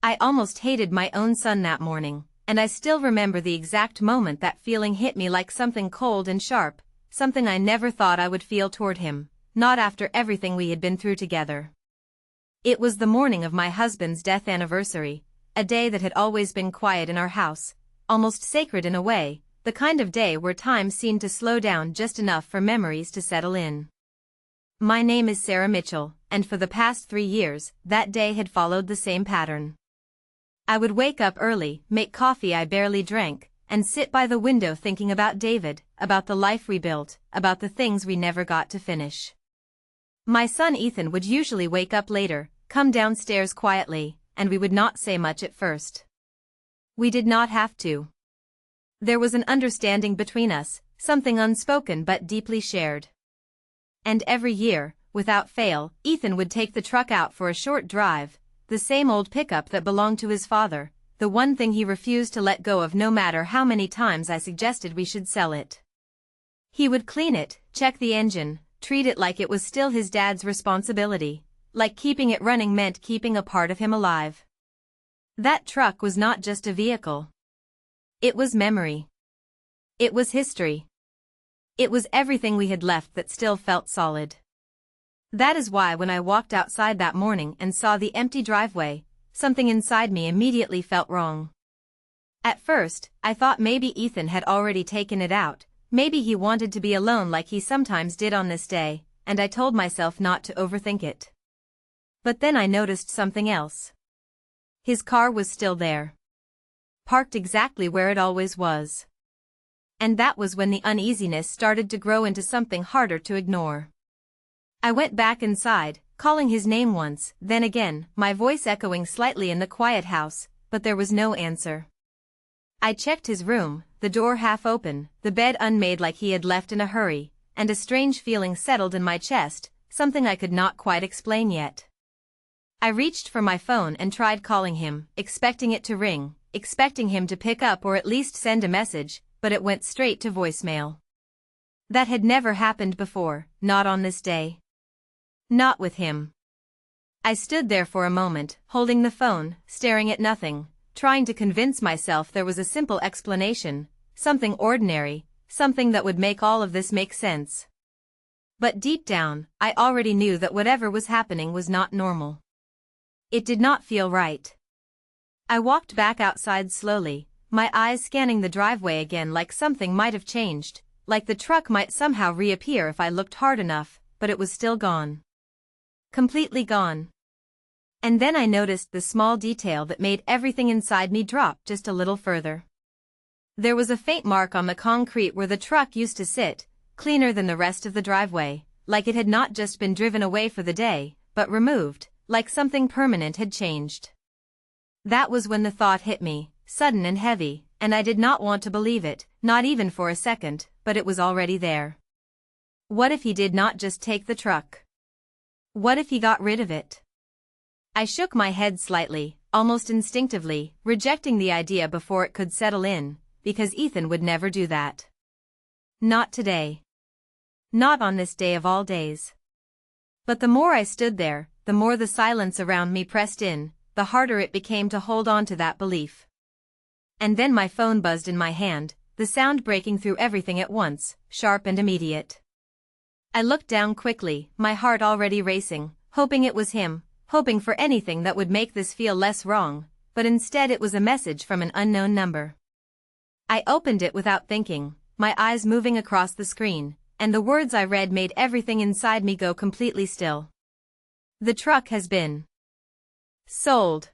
I almost hated my own son that morning, and I still remember the exact moment that feeling hit me like something cold and sharp, something I never thought I would feel toward him, not after everything we had been through together. It was the morning of my husband's death anniversary, a day that had always been quiet in our house, almost sacred in a way, the kind of day where time seemed to slow down just enough for memories to settle in. My name is Sarah Mitchell, and for the past 3 years, that day had followed the same pattern. I would wake up early, make coffee I barely drank, and sit by the window thinking about David, about the life we built, about the things we never got to finish. My son Ethan would usually wake up later, come downstairs quietly, and we would not say much at first. We did not have to. There was an understanding between us, something unspoken but deeply shared. And every year, without fail, Ethan would take the truck out for a short drive, the same old pickup that belonged to his father, the one thing he refused to let go of no matter how many times I suggested we should sell it. He would clean it, check the engine, treat it like it was still his dad's responsibility, like keeping it running meant keeping a part of him alive. That truck was not just a vehicle. It was memory. It was history. It was everything we had left that still felt solid. That is why when I walked outside that morning and saw the empty driveway, something inside me immediately felt wrong. At first, I thought maybe Ethan had already taken it out, maybe he wanted to be alone like he sometimes did on this day, and I told myself not to overthink it. But then I noticed something else. His car was still there. Parked exactly where it always was. And that was when the uneasiness started to grow into something harder to ignore. I went back inside, calling his name once, then again, my voice echoing slightly in the quiet house, but there was no answer. I checked his room, the door half open, the bed unmade like he had left in a hurry, and a strange feeling settled in my chest, something I could not quite explain yet. I reached for my phone and tried calling him, expecting it to ring, expecting him to pick up or at least send a message, but it went straight to voicemail. That had never happened before, not on this day. Not with him. I stood there for a moment, holding the phone, staring at nothing, trying to convince myself there was a simple explanation, something ordinary, something that would make all of this make sense. But deep down, I already knew that whatever was happening was not normal. It did not feel right. I walked back outside slowly, my eyes scanning the driveway again like something might have changed, like the truck might somehow reappear if I looked hard enough, but it was still gone. Completely gone. And then I noticed the small detail that made everything inside me drop just a little further. There was a faint mark on the concrete where the truck used to sit, cleaner than the rest of the driveway, like it had not just been driven away for the day, but removed, like something permanent had changed. That was when the thought hit me, sudden and heavy, and I did not want to believe it, not even for a second, but it was already there. What if he did not just take the truck? What if he got rid of it? I shook my head slightly, almost instinctively, rejecting the idea before it could settle in, because Ethan would never do that. Not today. Not on this day of all days. But the more I stood there, the more the silence around me pressed in, the harder it became to hold on to that belief. And then my phone buzzed in my hand, the sound breaking through everything at once, sharp and immediate. I looked down quickly, my heart already racing, hoping it was him, hoping for anything that would make this feel less wrong, but instead it was a message from an unknown number. I opened it without thinking, my eyes moving across the screen, and the words I read made everything inside me go completely still. The truck has been sold.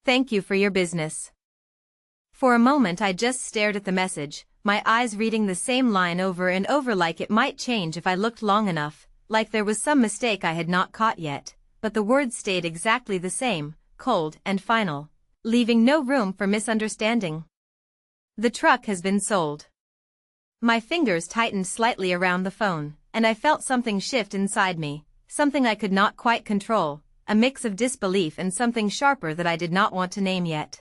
Thank you for your business. For a moment I just stared at the message, my eyes reading the same line over and over like it might change if I looked long enough, like there was some mistake I had not caught yet, but the words stayed exactly the same, cold and final, leaving no room for misunderstanding. The truck has been sold. My fingers tightened slightly around the phone, and I felt something shift inside me, something I could not quite control, a mix of disbelief and something sharper that I did not want to name yet.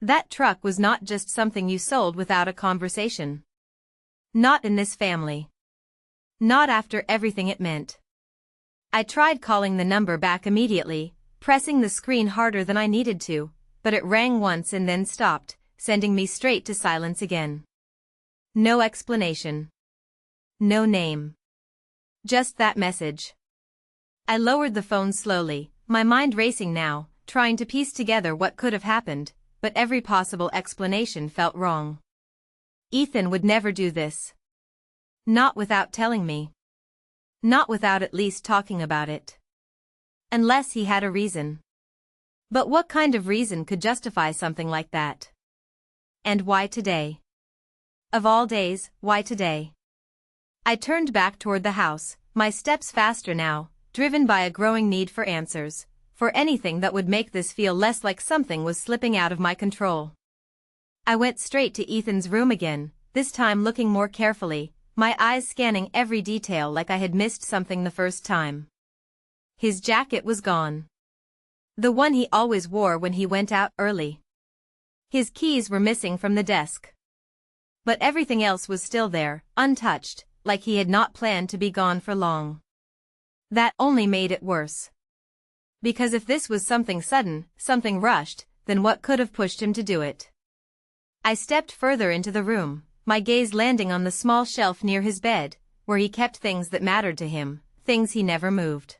That truck was not just something you sold without a conversation. Not in this family. Not after everything it meant. I tried calling the number back immediately, pressing the screen harder than I needed to, but it rang once and then stopped, sending me straight to silence again. No explanation. No name. Just that message. I lowered the phone slowly, my mind racing now, trying to piece together what could have happened, but every possible explanation felt wrong. Ethan would never do this. Not without telling me. Not without at least talking about it. Unless he had a reason. But what kind of reason could justify something like that? And why today? Of all days, why today? I turned back toward the house, my steps faster now, driven by a growing need for answers, for anything that would make this feel less like something was slipping out of my control. I went straight to Ethan's room again, this time looking more carefully, my eyes scanning every detail like I had missed something the first time. His jacket was gone. The one he always wore when he went out early. His keys were missing from the desk. But everything else was still there, untouched, like he had not planned to be gone for long. That only made it worse. Because if this was something sudden, something rushed, then what could have pushed him to do it? I stepped further into the room, my gaze landing on the small shelf near his bed, where he kept things that mattered to him, things he never moved.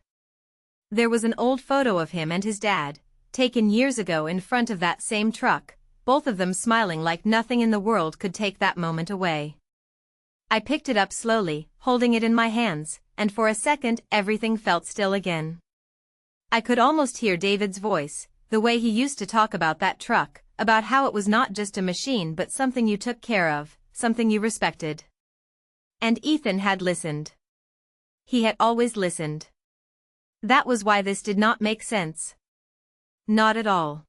There was an old photo of him and his dad, taken years ago in front of that same truck, both of them smiling like nothing in the world could take that moment away. I picked it up slowly, holding it in my hands, and for a second everything felt still again. I could almost hear David's voice, the way he used to talk about that truck, about how it was not just a machine but something you took care of, something you respected. And Ethan had listened. He had always listened. That was why this did not make sense. Not at all.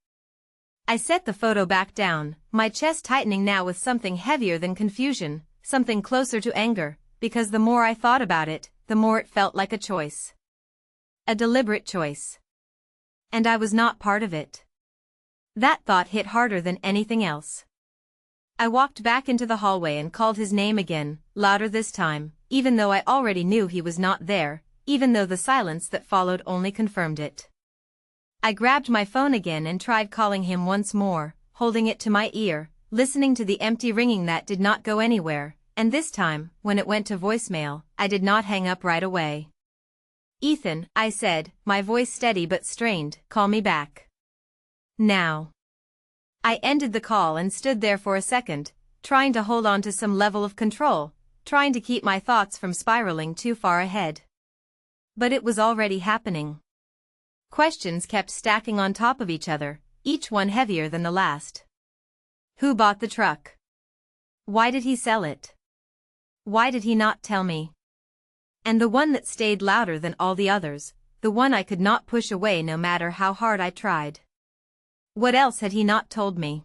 I set the photo back down, my chest tightening now with something heavier than confusion, something closer to anger, because the more I thought about it, the more it felt like a choice. A deliberate choice. And I was not part of it. That thought hit harder than anything else. I walked back into the hallway and called his name again, louder this time, even though I already knew he was not there, even though the silence that followed only confirmed it. I grabbed my phone again and tried calling him once more, holding it to my ear, listening to the empty ringing that did not go anywhere, and this time, when it went to voicemail, I did not hang up right away. "Ethan," I said, my voice steady but strained, "call me back. Now." I ended the call and stood there for a second, trying to hold on to some level of control, trying to keep my thoughts from spiraling too far ahead. But it was already happening. Questions kept stacking on top of each other, each one heavier than the last. Who bought the truck? Why did he sell it? Why did he not tell me? And the one that stayed louder than all the others, the one I could not push away no matter how hard I tried. What else had he not told me?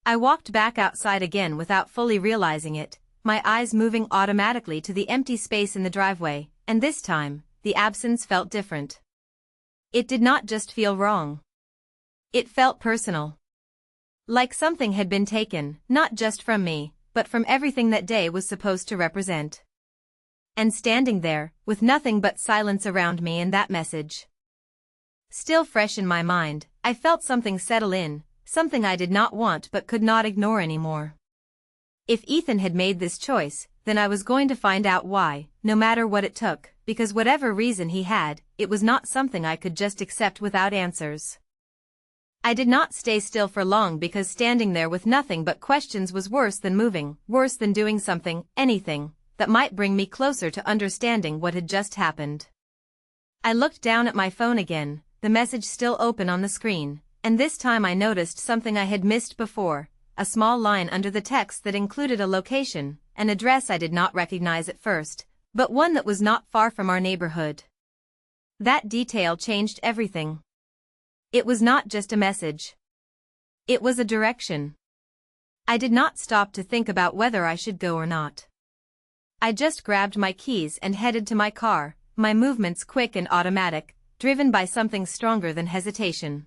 I walked back outside again without fully realizing it, my eyes moving automatically to the empty space in the driveway, and this time, the absence felt different. It did not just feel wrong. It felt personal. Like something had been taken, not just from me, but from everything that day was supposed to represent. And standing there, with nothing but silence around me and that message still fresh in my mind, I felt something settle in, something I did not want but could not ignore anymore. If Ethan had made this choice, then I was going to find out why, no matter what it took, because whatever reason he had, it was not something I could just accept without answers. I did not stay still for long because standing there with nothing but questions was worse than moving, worse than doing something, anything, that might bring me closer to understanding what had just happened. I looked down at my phone again, the message still open on the screen, and this time I noticed something I had missed before, a small line under the text that included a location, an address I did not recognize at first, but one that was not far from our neighborhood. That detail changed everything. It was not just a message. It was a direction. I did not stop to think about whether I should go or not. I just grabbed my keys and headed to my car, my movements quick and automatic, driven by something stronger than hesitation.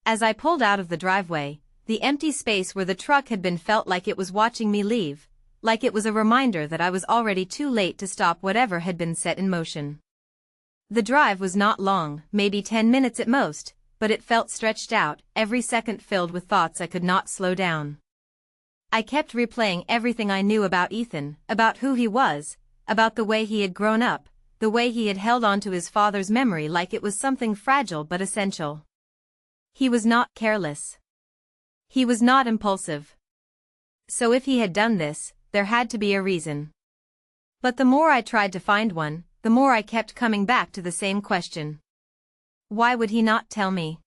As I pulled out of the driveway, the empty space where the truck had been felt like it was watching me leave, like it was a reminder that I was already too late to stop whatever had been set in motion. The drive was not long, maybe 10 minutes at most, but it felt stretched out, every second filled with thoughts I could not slow down. I kept replaying everything I knew about Ethan, about who he was, about the way he had grown up, the way he had held on to his father's memory like it was something fragile but essential. He was not careless. He was not impulsive. So if he had done this, there had to be a reason. But the more I tried to find one, the more I kept coming back to the same question. Why would he not tell me?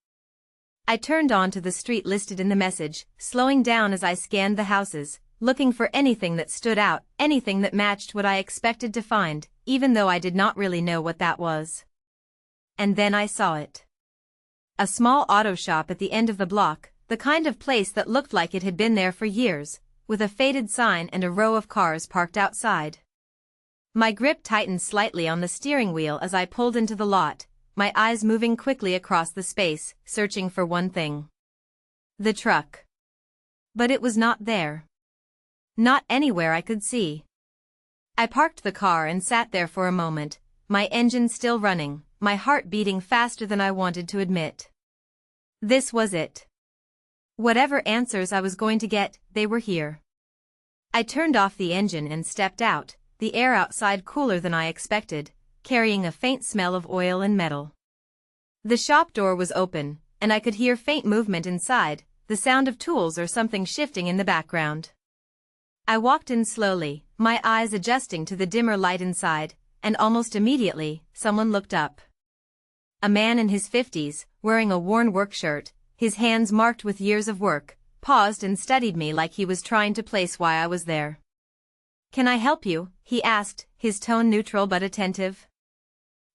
I turned onto the street listed in the message, slowing down as I scanned the houses, looking for anything that stood out, anything that matched what I expected to find, even though I did not really know what that was. And then I saw it. A small auto shop at the end of the block, the kind of place that looked like it had been there for years, with a faded sign and a row of cars parked outside. My grip tightened slightly on the steering wheel as I pulled into the lot, my eyes moving quickly across the space, searching for one thing. The truck. But it was not there. Not anywhere I could see. I parked the car and sat there for a moment, my engine still running, my heart beating faster than I wanted to admit. This was it. Whatever answers I was going to get, they were here. I turned off the engine and stepped out, the air outside cooler than I expected, carrying a faint smell of oil and metal. The shop door was open, and I could hear faint movement inside, the sound of tools or something shifting in the background. I walked in slowly, my eyes adjusting to the dimmer light inside, and almost immediately, someone looked up. A man in his 50s, wearing a worn work shirt, his hands marked with years of work, paused and studied me like he was trying to place why I was there. "Can I help you?" he asked, his tone neutral but attentive.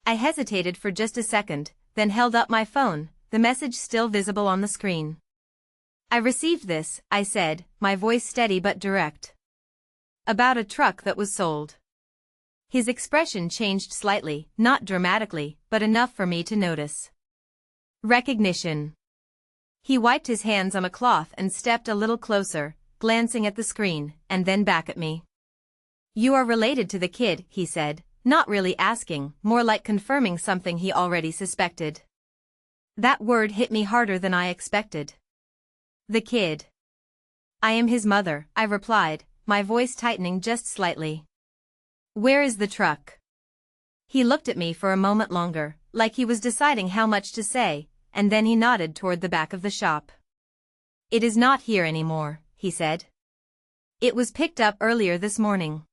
I hesitated for just a second, then held up my phone, the message still visible on the screen. "I received this," I said, my voice steady but direct. "About a truck that was sold." His expression changed slightly, not dramatically, but enough for me to notice. Recognition. He wiped his hands on a cloth and stepped a little closer, glancing at the screen, and then back at me. "You are related to the kid," he said, not really asking, more like confirming something he already suspected. That word hit me harder than I expected. The kid. "I am his mother," I replied, my voice tightening just slightly. "Where is the truck?" He looked at me for a moment longer, like he was deciding how much to say, and then he nodded toward the back of the shop. "It is not here anymore," he said. "It was picked up earlier this morning."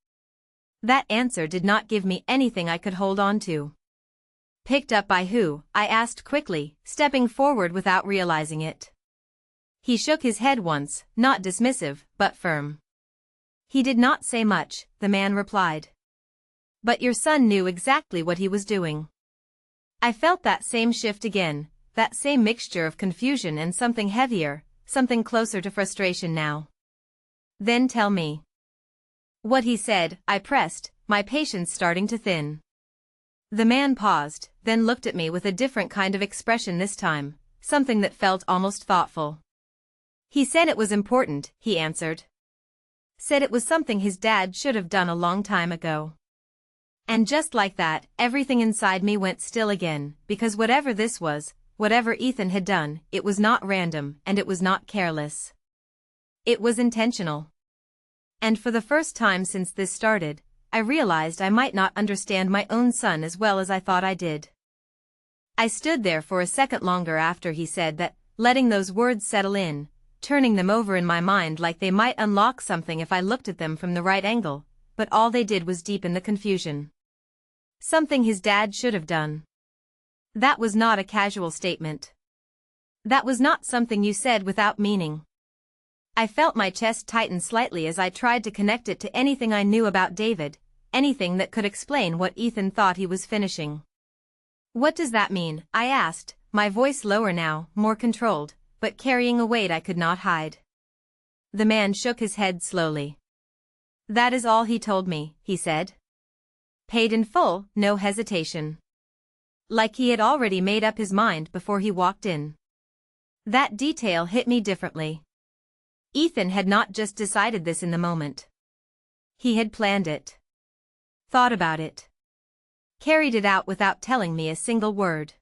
That answer did not give me anything I could hold on to. "Picked up by who?" I asked quickly, stepping forward without realizing it. He shook his head once, not dismissive, but firm. "He did not say much," the man replied. "But your son knew exactly what he was doing." I felt that same shift again, that same mixture of confusion and something heavier, something closer to frustration now. "Then tell me." "What he said," I pressed, my patience starting to thin. The man paused, then looked at me with a different kind of expression this time, something that felt almost thoughtful. "He said it was important," he answered. "Said it was something his dad should have done a long time ago." And just like that, everything inside me went still again, because whatever this was, whatever Ethan had done, it was not random, and it was not careless. It was intentional. And for the first time since this started, I realized I might not understand my own son as well as I thought I did. I stood there for a second longer after he said that, letting those words settle in, turning them over in my mind like they might unlock something if I looked at them from the right angle, but all they did was deepen the confusion. Something his dad should have done. That was not a casual statement. That was not something you said without meaning. I felt my chest tighten slightly as I tried to connect it to anything I knew about David, anything that could explain what Ethan thought he was finishing. "What does that mean?" I asked, my voice lower now, more controlled, but carrying a weight I could not hide. The man shook his head slowly. "That is all he told me," he said. "Paid in full, no hesitation." Like he had already made up his mind before he walked in. That detail hit me differently. Ethan had not just decided this in the moment. He had planned it. Thought about it. carried it out without telling me a single word.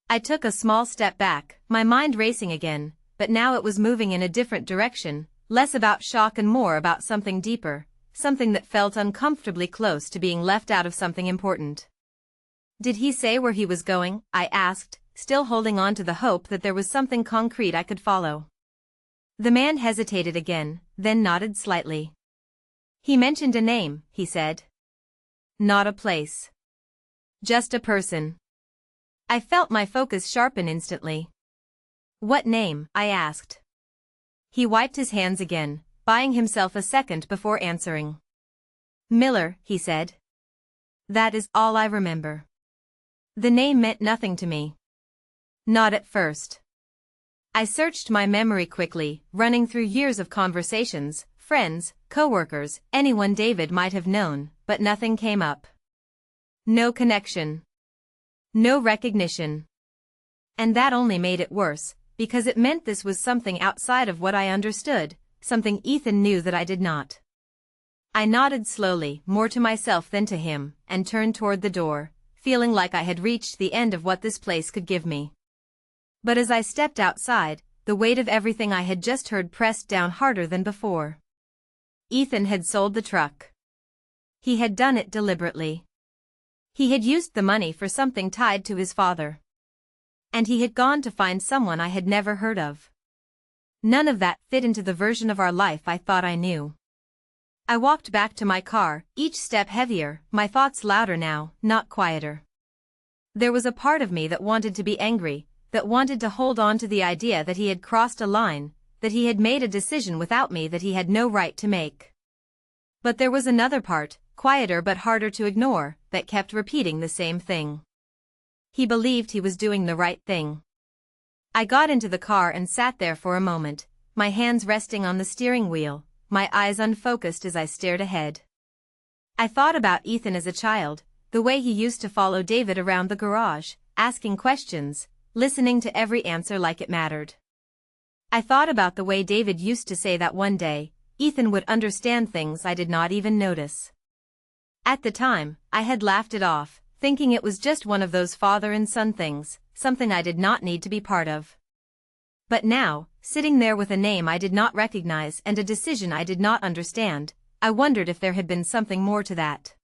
I took a small step back, my mind racing again, but now it was moving in a different direction, less about shock and more about something deeper, something that felt uncomfortably close to being left out of something important. "Did he say where he was going?" I asked, still holding on to the hope that there was something concrete I could follow. The man hesitated again, then nodded slightly. "He mentioned a name," he said. "Not a place. Just a person." I felt my focus sharpen instantly. "What name?" I asked. He wiped his hands again, buying himself a second before answering. "Miller," he said. "That is all I remember." The name meant nothing to me. Not at first. I searched my memory quickly, running through years of conversations, friends, coworkers, anyone David might have known, but nothing came up. No connection. No recognition. And that only made it worse, because it meant this was something outside of what I understood, something Ethan knew that I did not. I nodded slowly, more to myself than to him, and turned toward the door, feeling like I had reached the end of what this place could give me. But as I stepped outside, the weight of everything I had just heard pressed down harder than before. Ethan had sold the truck. He had done it deliberately. He had used the money for something tied to his father. And he had gone to find someone I had never heard of. None of that fit into the version of our life I thought I knew. I walked back to my car, each step heavier, my thoughts louder now, not quieter. There was a part of me that wanted to be angry, that wanted to hold on to the idea that he had crossed a line, that he had made a decision without me that he had no right to make. But there was another part, quieter but harder to ignore, that kept repeating the same thing. He believed he was doing the right thing. I got into the car and sat there for a moment, my hands resting on the steering wheel, my eyes unfocused as I stared ahead. I thought about Ethan as a child, the way he used to follow David around the garage, asking questions, listening to every answer like it mattered. I thought about the way David used to say that one day, Ethan would understand things I did not even notice. At the time, I had laughed it off, thinking it was just one of those father and son things, something I did not need to be part of. But now, sitting there with a name I did not recognize and a decision I did not understand, I wondered if there had been something more to that.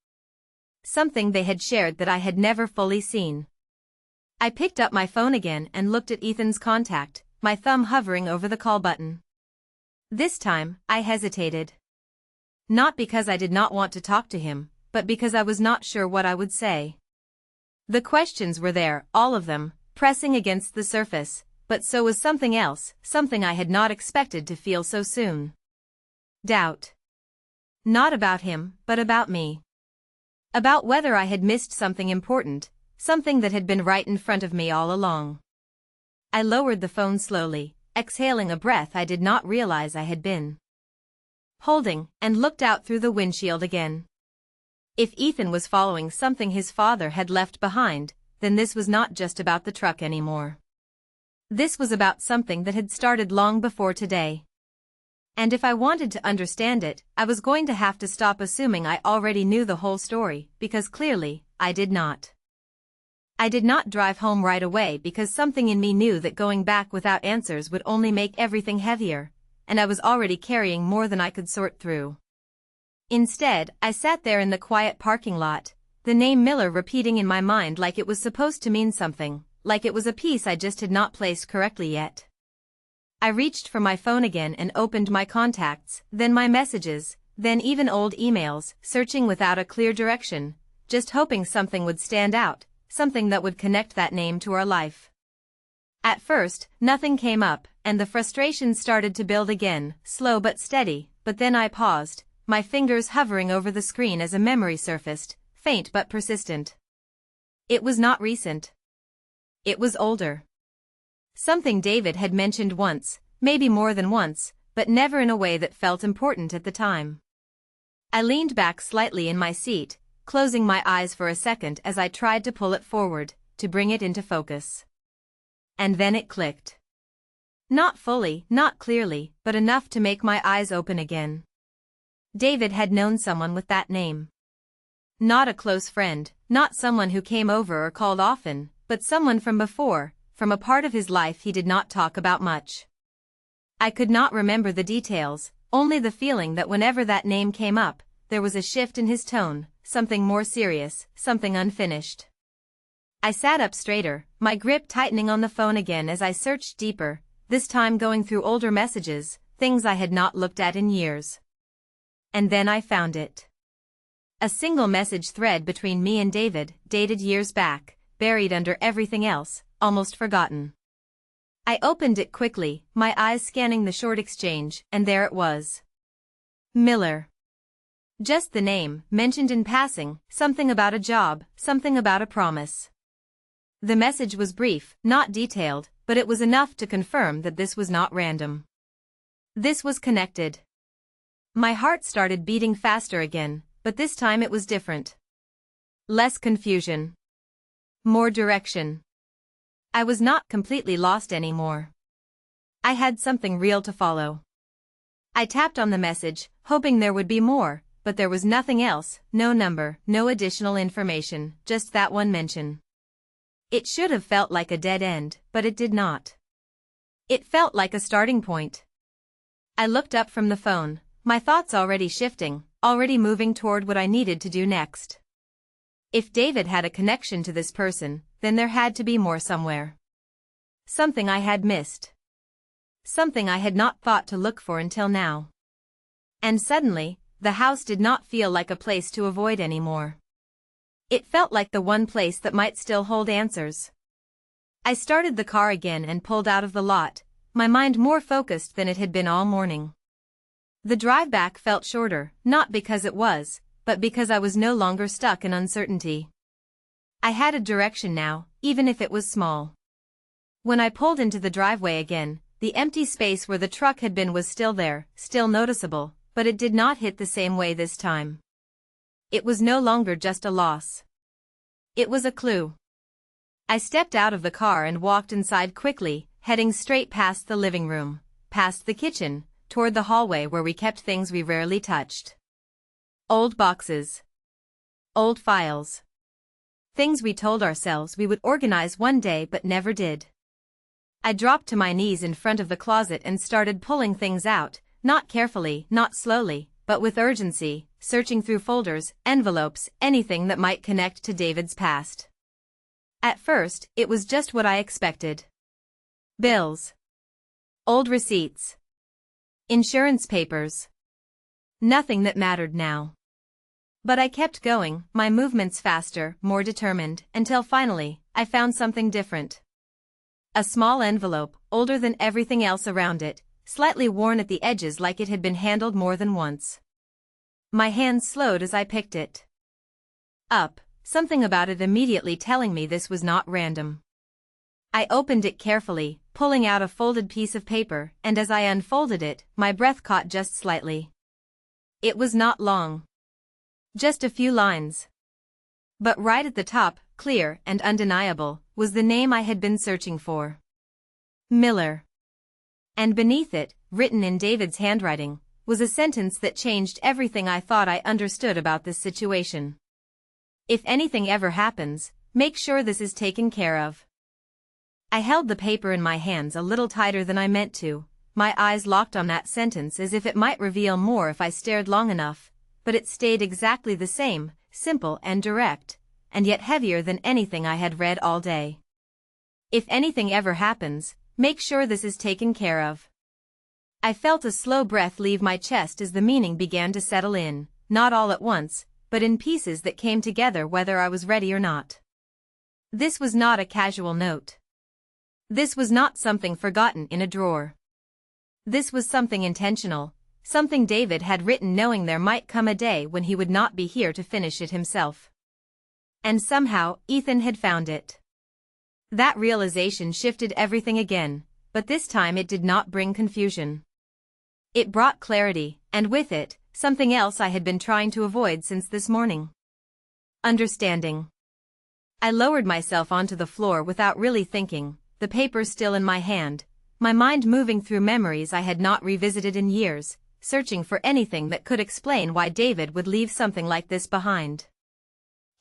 Something they had shared that I had never fully seen. I picked up my phone again and looked at Ethan's contact, my thumb hovering over the call button. This time, I hesitated. Not because I did not want to talk to him, but because I was not sure what I would say. The questions were there, all of them, pressing against the surface, but so was something else, something I had not expected to feel so soon. Doubt. Not about him, but about me. About whether I had missed something important, something that had been right in front of me all along. I lowered the phone slowly, exhaling a breath I did not realize I had been holding, and looked out through the windshield again. If Ethan was following something his father had left behind, then this was not just about the truck anymore. This was about something that had started long before today. And if I wanted to understand it, I was going to have to stop assuming I already knew the whole story, because clearly, I did not. I did not drive home right away because something in me knew that going back without answers would only make everything heavier, and I was already carrying more than I could sort through. Instead, I sat there in the quiet parking lot, the name Miller repeating in my mind like it was supposed to mean something, like it was a piece I just had not placed correctly yet. I reached for my phone again and opened my contacts, then my messages, then even old emails, searching without a clear direction, just hoping something would stand out, something that would connect that name to our life. At first, nothing came up, and the frustration started to build again, slow but steady, but then I paused, my fingers hovering over the screen as a memory surfaced, faint but persistent. It was not recent. It was older. Something David had mentioned once, maybe more than once, but never in a way that felt important at the time. I leaned back slightly in my seat, closing my eyes for a second as I tried to pull it forward, to bring it into focus. And then it clicked. Not fully, not clearly, but enough to make my eyes open again. David had known someone with that name. Not a close friend, not someone who came over or called often, but someone from before, from a part of his life he did not talk about much. I could not remember the details, only the feeling that whenever that name came up, there was a shift in his tone, something more serious, something unfinished. I sat up straighter, my grip tightening on the phone again as I searched deeper, this time going through older messages, things I had not looked at in years. And then I found it. A single message thread between me and David, dated years back, buried under everything else, almost forgotten. I opened it quickly, my eyes scanning the short exchange, and there it was. Miller. Just the name, mentioned in passing, something about a job, something about a promise. The message was brief, not detailed, but it was enough to confirm that this was not random. This was connected. My heart started beating faster again, but this time it was different. Less confusion. More direction. I was not completely lost anymore. I had something real to follow. I tapped on the message, hoping there would be more, but there was nothing else, no number, no additional information, just that one mention. It should have felt like a dead end, but it did not. It felt like a starting point. I looked up from the phone, my thoughts already shifting, already moving toward what I needed to do next. If David had a connection to this person, then there had to be more somewhere. Something I had missed. Something I had not thought to look for until now. And suddenly, the house did not feel like a place to avoid anymore. It felt like the one place that might still hold answers. I started the car again and pulled out of the lot, my mind more focused than it had been all morning. The drive back felt shorter, not because it was, but because I was no longer stuck in uncertainty. I had a direction now, even if it was small. When I pulled into the driveway again, the empty space where the truck had been was still there, still noticeable, but it did not hit the same way this time. It was no longer just a loss. It was a clue. I stepped out of the car and walked inside quickly, heading straight past the living room, past the kitchen, toward the hallway where we kept things we rarely touched. Old boxes. Old files. Things we told ourselves we would organize one day but never did. I dropped to my knees in front of the closet and started pulling things out, not carefully, not slowly, but with urgency, searching through folders, envelopes, anything that might connect to David's past. At first, it was just what I expected. Bills. Old receipts. Insurance papers. Nothing that mattered now. But I kept going, my movements faster, more determined, until finally, I found something different. A small envelope, older than everything else around it, slightly worn at the edges like it had been handled more than once. My hands slowed as I picked it up, something about it immediately telling me this was not random. I opened it carefully, pulling out a folded piece of paper, and as I unfolded it, my breath caught just slightly. It was not long. Just a few lines. But right at the top, clear and undeniable, was the name I had been searching for. Miller. And beneath it, written in David's handwriting, was a sentence that changed everything I thought I understood about this situation. If anything ever happens, make sure this is taken care of. I held the paper in my hands a little tighter than I meant to, my eyes locked on that sentence as if it might reveal more if I stared long enough, but it stayed exactly the same, simple and direct, and yet heavier than anything I had read all day. If anything ever happens, make sure this is taken care of. I felt a slow breath leave my chest as the meaning began to settle in, not all at once, but in pieces that came together whether I was ready or not. This was not a casual note. This was not something forgotten in a drawer. This was something intentional, something David had written knowing there might come a day when he would not be here to finish it himself. And somehow, Ethan had found it. That realization shifted everything again, but this time it did not bring confusion. It brought clarity, and with it, something else I had been trying to avoid since this morning. Understanding. I lowered myself onto the floor without really thinking, the paper still in my hand, my mind moving through memories I had not revisited in years, searching for anything that could explain why David would leave something like this behind.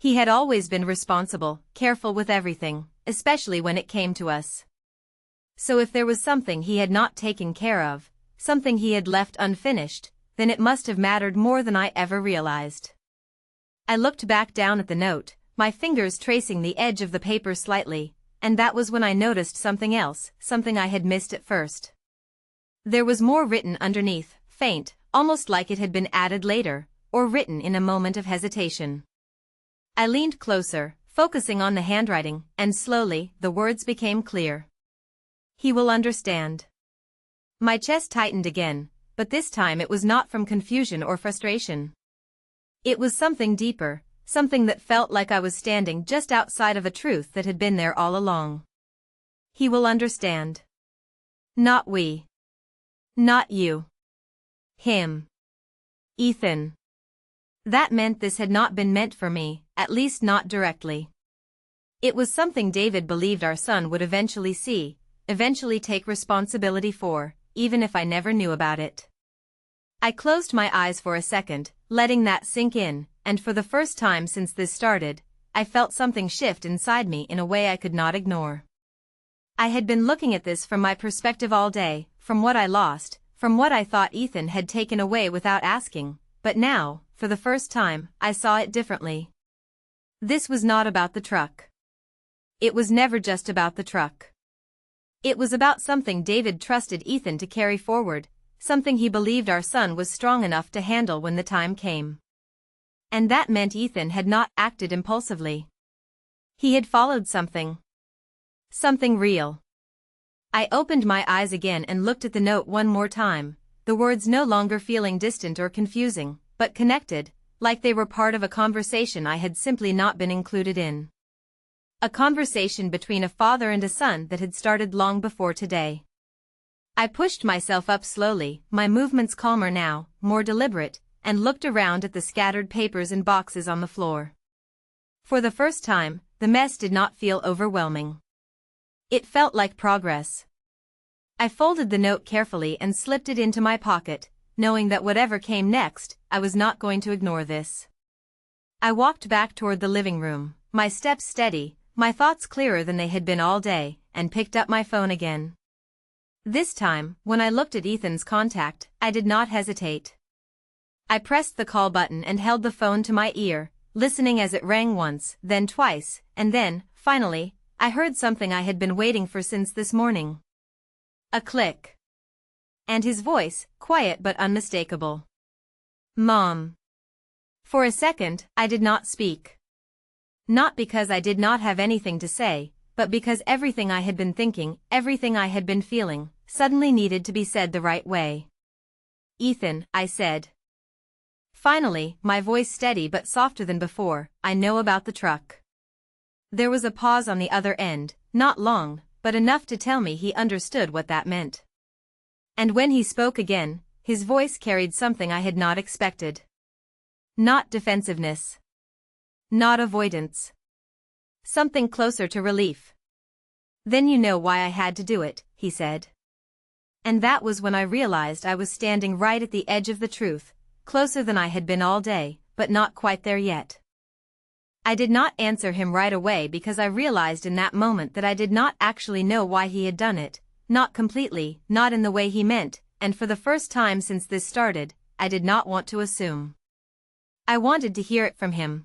He had always been responsible, careful with everything, especially when it came to us. So if there was something he had not taken care of, something he had left unfinished, then it must have mattered more than I ever realized. I looked back down at the note, my fingers tracing the edge of the paper slightly, and that was when I noticed something else, something I had missed at first. There was more written underneath, faint, almost like it had been added later, or written in a moment of hesitation. I leaned closer, focusing on the handwriting, and slowly, the words became clear. He will understand. My chest tightened again, but this time it was not from confusion or frustration. It was something deeper, something that felt like I was standing just outside of a truth that had been there all along. He will understand. Not we. Not you. Him. Ethan. That meant this had not been meant for me, at least not directly. It was something David believed our son would eventually see, eventually take responsibility for, even if I never knew about it. I closed my eyes for a second, letting that sink in, and for the first time since this started, I felt something shift inside me in a way I could not ignore. I had been looking at this from my perspective all day, from what I lost, from what I thought Ethan had taken away without asking, but now, for the first time, I saw it differently. This was not about the truck. It was never just about the truck. It was about something David trusted Ethan to carry forward, something he believed our son was strong enough to handle when the time came. And that meant Ethan had not acted impulsively. He had followed something. Something real. I opened my eyes again and looked at the note one more time, the words no longer feeling distant or confusing, but connected, like they were part of a conversation I had simply not been included in. A conversation between a father and a son that had started long before today. I pushed myself up slowly, my movements calmer now, more deliberate, and looked around at the scattered papers and boxes on the floor. For the first time, the mess did not feel overwhelming. It felt like progress. I folded the note carefully and slipped it into my pocket, knowing that whatever came next, I was not going to ignore this. I walked back toward the living room, my steps steady, my thoughts clearer than they had been all day, and picked up my phone again. This time, when I looked at Ethan's contact, I did not hesitate. I pressed the call button and held the phone to my ear, listening as it rang once, then twice, and then, finally, I heard something I had been waiting for since this morning. A click. And his voice, quiet but unmistakable. Mom. For a second, I did not speak. Not because I did not have anything to say, but because everything I had been thinking, everything I had been feeling, suddenly needed to be said the right way. Ethan, I said. Finally, my voice steady but softer than before, I know about the truck. There was a pause on the other end, not long, but enough to tell me he understood what that meant. And when he spoke again, his voice carried something I had not expected. Not defensiveness. Not avoidance. Something closer to relief. Then you know why I had to do it, he said. And that was when I realized I was standing right at the edge of the truth, closer than I had been all day, but not quite there yet. I did not answer him right away because I realized in that moment that I did not actually know why he had done it, not completely, not in the way he meant, and for the first time since this started, I did not want to assume. I wanted to hear it from him.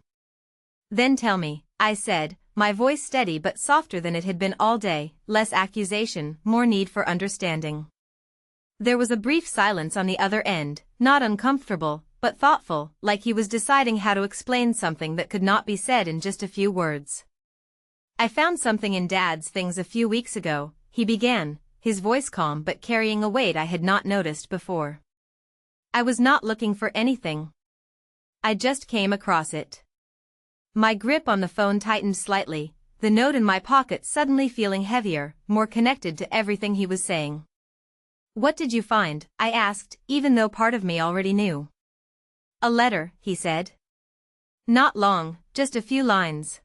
Then tell me, I said, my voice steady but softer than it had been all day, less accusation, more need for understanding. There was a brief silence on the other end, not uncomfortable, but thoughtful, like he was deciding how to explain something that could not be said in just a few words. I found something in Dad's things a few weeks ago, he began, his voice calm but carrying a weight I had not noticed before. I was not looking for anything. I just came across it. My grip on the phone tightened slightly, the note in my pocket suddenly feeling heavier, more connected to everything he was saying. What did you find? I asked, even though part of me already knew. A letter, he said. Not long, just a few lines.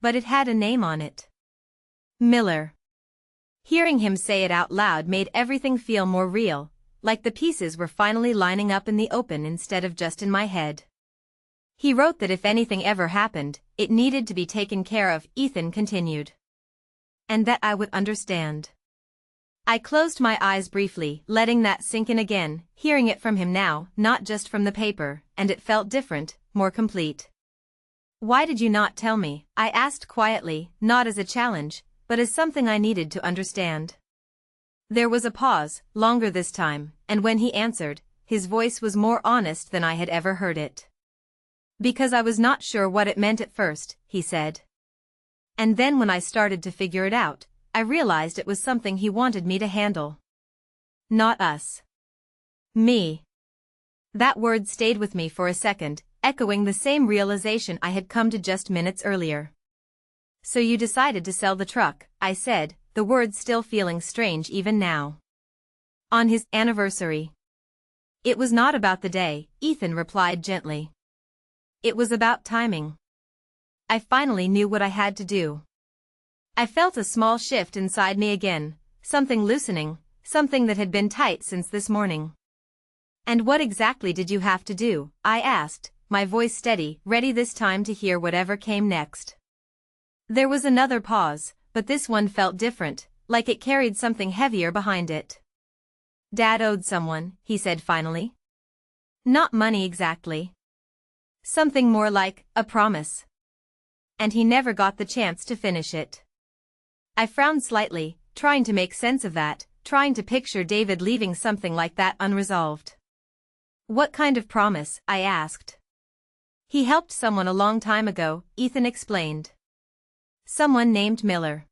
But it had a name on it. Miller. Hearing him say it out loud made everything feel more real, like the pieces were finally lining up in the open instead of just in my head. He wrote that if anything ever happened, it needed to be taken care of, Ethan continued. And that I would understand. I closed my eyes briefly, letting that sink in again, hearing it from him now, not just from the paper, and it felt different, more complete. Why did you not tell me? I asked quietly, not as a challenge, but as something I needed to understand. There was a pause, longer this time, and when he answered, his voice was more honest than I had ever heard it. Because I was not sure what it meant at first, he said. And then when I started to figure it out, I realized it was something he wanted me to handle. Not us. Me. That word stayed with me for a second, echoing the same realization I had come to just minutes earlier. So you decided to sell the truck, I said, the words still feeling strange even now. On his anniversary. It was not about the day, Ethan replied gently. It was about timing. I finally knew what I had to do. I felt a small shift inside me again, something loosening, something that had been tight since this morning. And what exactly did you have to do? I asked, my voice steady, ready this time to hear whatever came next. There was another pause, but this one felt different, like it carried something heavier behind it. Dad owed someone, he said finally. Not money exactly. Something more like a promise. And he never got the chance to finish it. I frowned slightly, trying to make sense of that, trying to picture David leaving something like that unresolved. What kind of promise? I asked. He helped someone a long time ago, Ethan explained. Someone named Miller.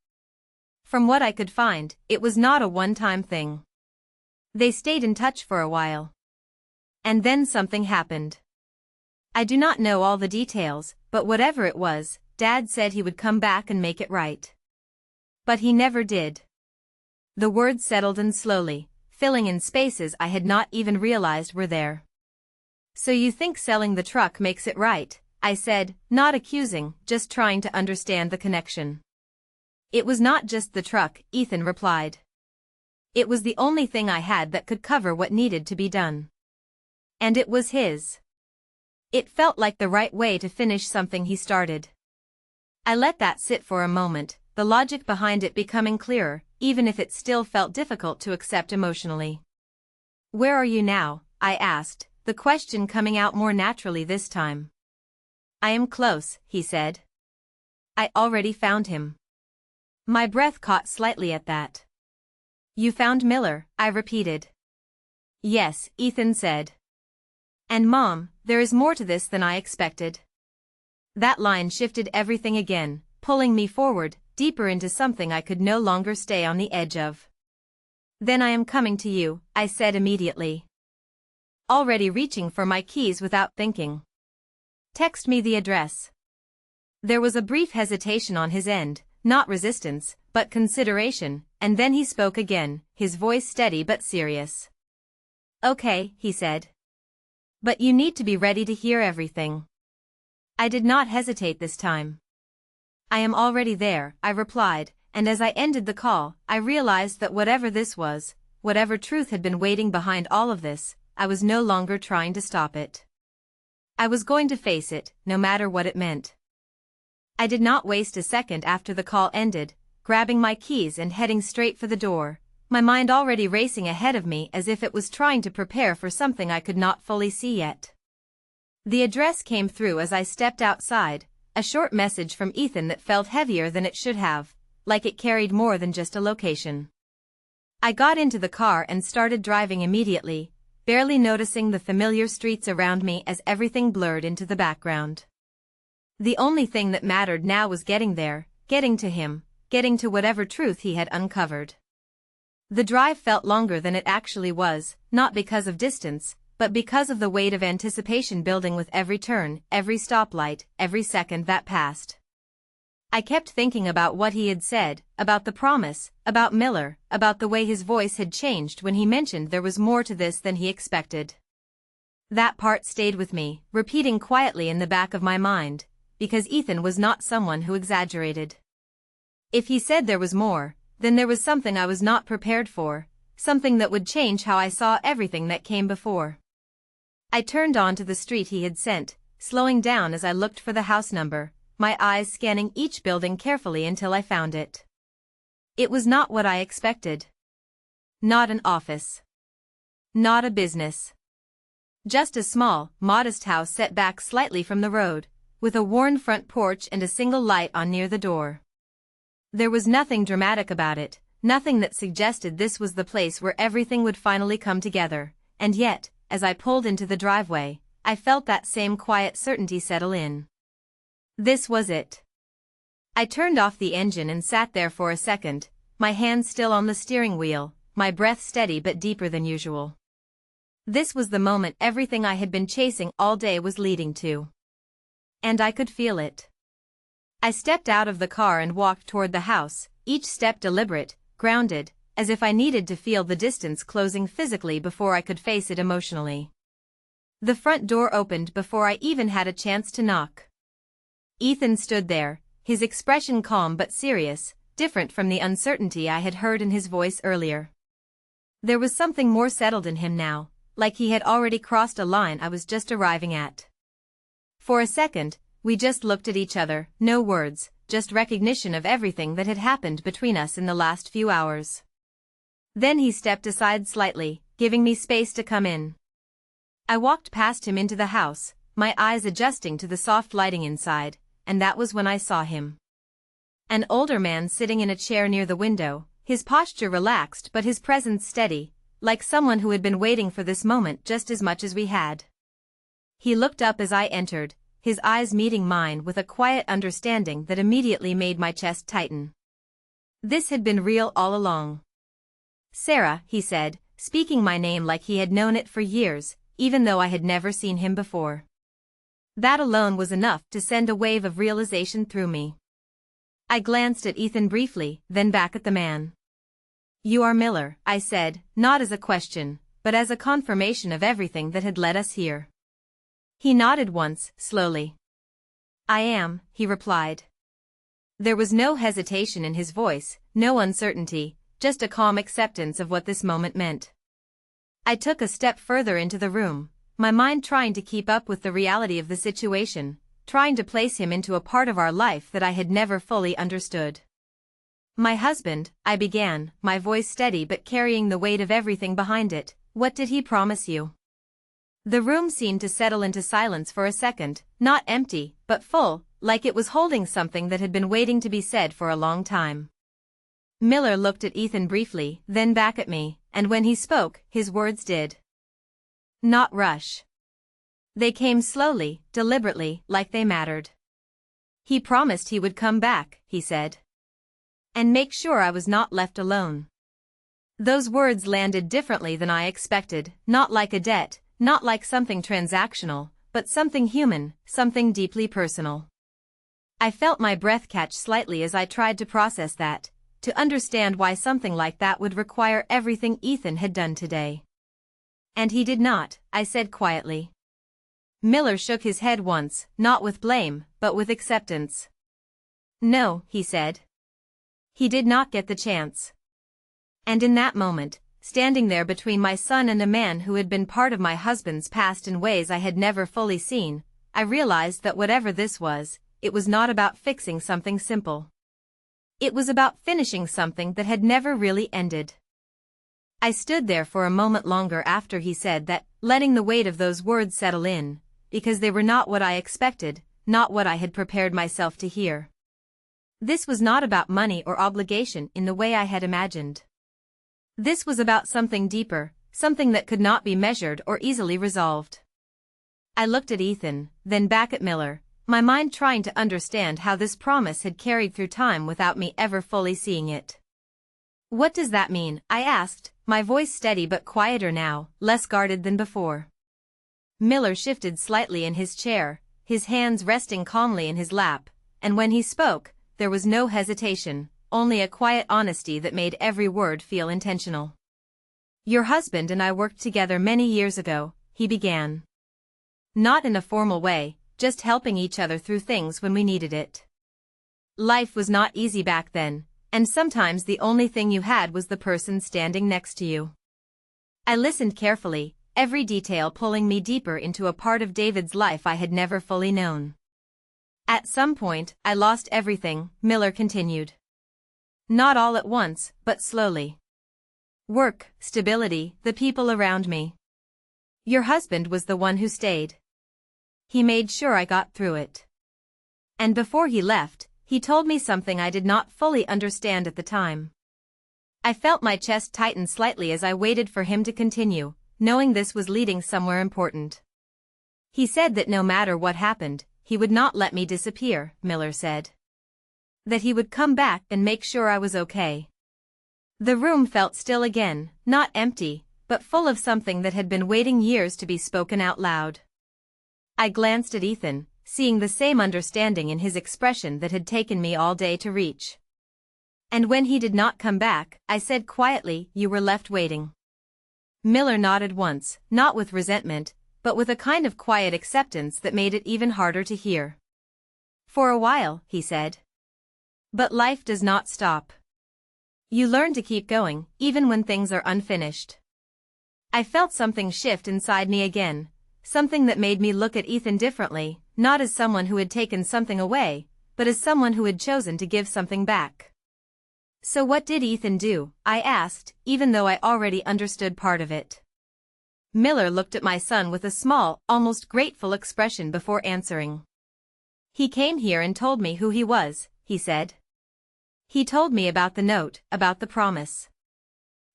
From what I could find, it was not a one-time thing. They stayed in touch for a while. And then something happened. I do not know all the details, but whatever it was, Dad said he would come back and make it right. But he never did. The words settled in slowly, filling in spaces I had not even realized were there. So you think selling the truck makes it right? I said, not accusing, just trying to understand the connection. It was not just the truck, Ethan replied. It was the only thing I had that could cover what needed to be done. And it was his. It felt like the right way to finish something he started. I let that sit for a moment, the logic behind it becoming clearer, even if it still felt difficult to accept emotionally. Where are you now? I asked, the question coming out more naturally this time. I am close, he said. I already found him. My breath caught slightly at that. You found Miller, I repeated. Yes, Ethan said. And Mom, there is more to this than I expected. That line shifted everything again, pulling me forward, deeper into something I could no longer stay on the edge of. Then I am coming to you, I said immediately. Already reaching for my keys without thinking. Text me the address. There was a brief hesitation on his end, not resistance, but consideration, and then he spoke again, his voice steady but serious. Okay, he said. But you need to be ready to hear everything. I did not hesitate this time. I am already there, I replied, and as I ended the call, I realized that whatever this was, whatever truth had been waiting behind all of this, I was no longer trying to stop it. I was going to face it, no matter what it meant. I did not waste a second after the call ended, grabbing my keys and heading straight for the door, my mind already racing ahead of me as if it was trying to prepare for something I could not fully see yet. The address came through as I stepped outside, a short message from Ethan that felt heavier than it should have, like it carried more than just a location. I got into the car and started driving immediately, barely noticing the familiar streets around me as everything blurred into the background. The only thing that mattered now was getting there, getting to him, getting to whatever truth he had uncovered. The drive felt longer than it actually was, not because of distance, but because of the weight of anticipation building with every turn, every stoplight, every second that passed. I kept thinking about what he had said, about the promise, about Miller, about the way his voice had changed when he mentioned there was more to this than he expected. That part stayed with me, repeating quietly in the back of my mind, because Ethan was not someone who exaggerated. If he said there was more, then there was something I was not prepared for, something that would change how I saw everything that came before. I turned onto the street he had sent, slowing down as I looked for the house number, my eyes scanning each building carefully until I found it. It was not what I expected. Not an office. Not a business. Just a small, modest house set back slightly from the road, with a worn front porch and a single light on near the door. There was nothing dramatic about it, nothing that suggested this was the place where everything would finally come together, and yet, as I pulled into the driveway, I felt that same quiet certainty settle in. This was it. I turned off the engine and sat there for a second, my hands still on the steering wheel, my breath steady but deeper than usual. This was the moment everything I had been chasing all day was leading to. And I could feel it. I stepped out of the car and walked toward the house, each step deliberate, grounded, as if I needed to feel the distance closing physically before I could face it emotionally. The front door opened before I even had a chance to knock. Ethan stood there, his expression calm but serious, different from the uncertainty I had heard in his voice earlier. There was something more settled in him now, like he had already crossed a line I was just arriving at. For a second, we just looked at each other, no words, just recognition of everything that had happened between us in the last few hours. Then he stepped aside slightly, giving me space to come in. I walked past him into the house, my eyes adjusting to the soft lighting inside, and that was when I saw him. An older man sitting in a chair near the window, his posture relaxed but his presence steady, like someone who had been waiting for this moment just as much as we had. He looked up as I entered, his eyes meeting mine with a quiet understanding that immediately made my chest tighten. This had been real all along. "Sarah," he said, speaking my name like he had known it for years, even though I had never seen him before. That alone was enough to send a wave of realization through me. I glanced at Ethan briefly, then back at the man. "You are Miller," I said, not as a question, but as a confirmation of everything that had led us here. He nodded once, slowly. "I am," he replied. There was no hesitation in his voice, no uncertainty, just a calm acceptance of what this moment meant. I took a step further into the room, my mind trying to keep up with the reality of the situation, trying to place him into a part of our life that I had never fully understood. "My husband," I began, my voice steady but carrying the weight of everything behind it, "what did he promise you?" The room seemed to settle into silence for a second, not empty, but full, like it was holding something that had been waiting to be said for a long time. Miller looked at Ethan briefly, then back at me, and when he spoke, his words did not rush. They came slowly, deliberately, like they mattered. "He promised he would come back," he said. "And make sure I was not left alone." Those words landed differently than I expected, not like a debt, not like something transactional, but something human, something deeply personal. I felt my breath catch slightly as I tried to process that, to understand why something like that would require everything Ethan had done today. "And he did not," I said quietly. Miller shook his head once, not with blame, but with acceptance. "No," he said. "He did not get the chance." And in that moment, standing there between my son and a man who had been part of my husband's past in ways I had never fully seen, I realized that whatever this was, it was not about fixing something simple. It was about finishing something that had never really ended. I stood there for a moment longer after he said that, letting the weight of those words settle in, because they were not what I expected, not what I had prepared myself to hear. This was not about money or obligation in the way I had imagined. This was about something deeper, something that could not be measured or easily resolved. I looked at Ethan, then back at Miller, my mind trying to understand how this promise had carried through time without me ever fully seeing it. "What does that mean?" I asked, my voice steady but quieter now, less guarded than before. Miller shifted slightly in his chair, his hands resting calmly in his lap, and when he spoke, there was no hesitation, only a quiet honesty that made every word feel intentional. "Your husband and I worked together many years ago," he began. "Not in a formal way, just helping each other through things when we needed it. Life was not easy back then, and sometimes the only thing you had was the person standing next to you." I listened carefully, every detail pulling me deeper into a part of David's life I had never fully known. At some point, I lost everything, Miller continued. Not all at once, but slowly. Work, stability, the people around me. Your husband was the one who stayed. He made sure I got through it. And before he left, he told me something I did not fully understand at the time. I felt my chest tighten slightly as I waited for him to continue, knowing this was leading somewhere important. He said that no matter what happened, he would not let me disappear, Miller said. That he would come back and make sure I was okay. The room felt still again, not empty, but full of something that had been waiting years to be spoken out loud. I glanced at Ethan, seeing the same understanding in his expression that had taken me all day to reach. And when he did not come back, I said quietly, "You were left waiting." Miller nodded once, not with resentment, but with a kind of quiet acceptance that made it even harder to hear. "For a while," he said. "But life does not stop. You learn to keep going, even when things are unfinished." I felt something shift inside me again, something that made me look at Ethan differently, not as someone who had taken something away, but as someone who had chosen to give something back. "So what did Ethan do?" I asked, even though I already understood part of it. Miller looked at my son with a small, almost grateful expression before answering. "He came here and told me who he was," he said. "He told me about the note, about the promise.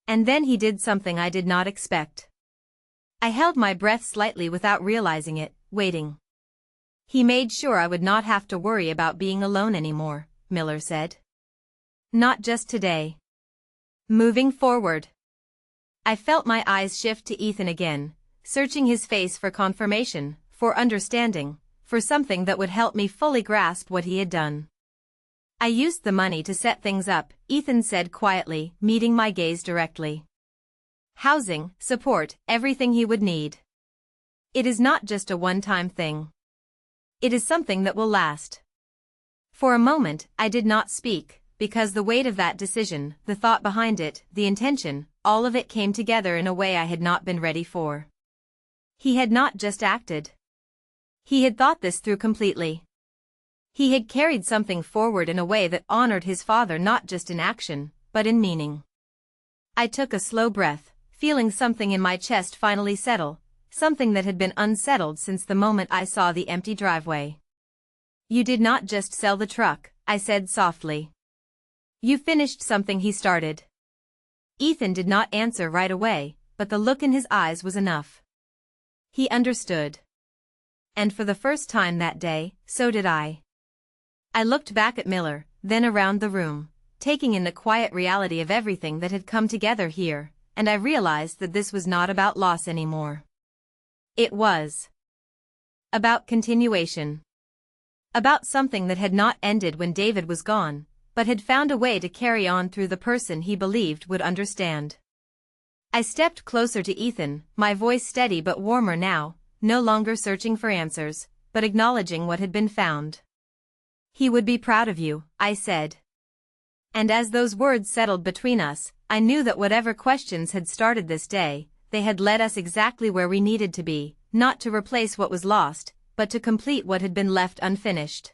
And then he did something I did not expect." I held my breath slightly without realizing it, waiting. "He made sure I would not have to worry about being alone anymore," Miller said. "Not just today. Moving forward." I felt my eyes shift to Ethan again, searching his face for confirmation, for understanding, for something that would help me fully grasp what he had done. "I used the money to set things up," Ethan said quietly, meeting my gaze directly. "Housing, support, everything he would need. It is not just a one-time thing. It is something that will last." For a moment, I did not speak, because the weight of that decision, the thought behind it, the intention, all of it came together in a way I had not been ready for. He had not just acted. He had thought this through completely. He had carried something forward in a way that honored his father not just in action, but in meaning. I took a slow breath, feeling something in my chest finally settle, something that had been unsettled since the moment I saw the empty driveway. "You did not just sell the truck," I said softly. "You finished something he started." Ethan did not answer right away, but the look in his eyes was enough. He understood. And for the first time that day, so did I. I looked back at Miller, then around the room, taking in the quiet reality of everything that had come together here, and I realized that this was not about loss anymore. It was about continuation. About something that had not ended when David was gone, but had found a way to carry on through the person he believed would understand. I stepped closer to Ethan, my voice steady but warmer now, no longer searching for answers, but acknowledging what had been found. "He would be proud of you," I said. And as those words settled between us, I knew that whatever questions had started this day, they had led us exactly where we needed to be, not to replace what was lost, but to complete what had been left unfinished.